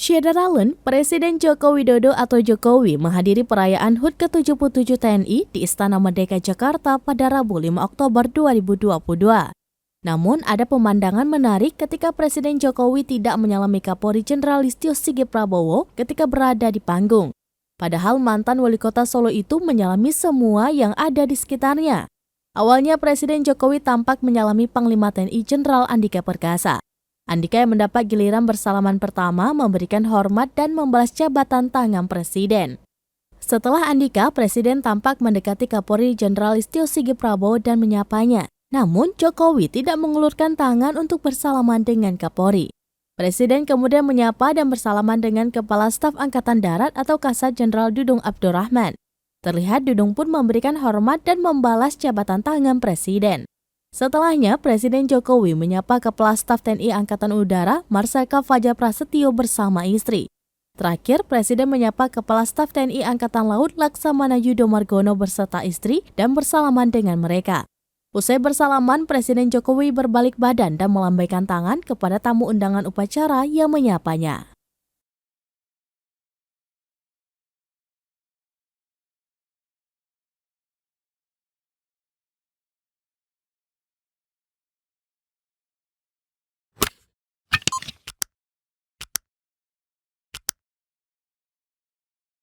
Syederalun, Presiden Joko Widodo atau Jokowi menghadiri perayaan HUT ke-77 TNI di Istana Merdeka Jakarta pada Rabu 5 Oktober 2022. Namun, ada pemandangan menarik ketika Presiden Jokowi tidak menyalami Kapolri Jenderal Listio Sigit Prabowo ketika berada di panggung. Padahal mantan wali kota Solo itu menyalami semua yang ada di sekitarnya. Awalnya Presiden Jokowi tampak menyalami Panglima TNI Jenderal Andika Perkasa. Andika yang mendapat giliran bersalaman pertama memberikan hormat dan membalas jabatan tangan Presiden. Setelah Andika, Presiden tampak mendekati Kapolri Jenderal Listio Sigit Prabowo dan menyapanya. Namun, Jokowi tidak mengulurkan tangan untuk bersalaman dengan Kapolri. Presiden kemudian menyapa dan bersalaman dengan Kepala Staf Angkatan Darat atau Kasat Jenderal Dudung Abdurrahman. Terlihat Dudung pun memberikan hormat dan membalas jabatan tangan Presiden. Setelahnya, Presiden Jokowi menyapa Kepala Staf TNI Angkatan Udara, Marsikal Fajar Prasetyo bersama istri. Terakhir, Presiden menyapa Kepala Staf TNI Angkatan Laut Laksamana Yudo Margono beserta istri dan bersalaman dengan mereka. Usai bersalaman, Presiden Jokowi berbalik badan dan melambaikan tangan kepada tamu undangan upacara yang menyapanya.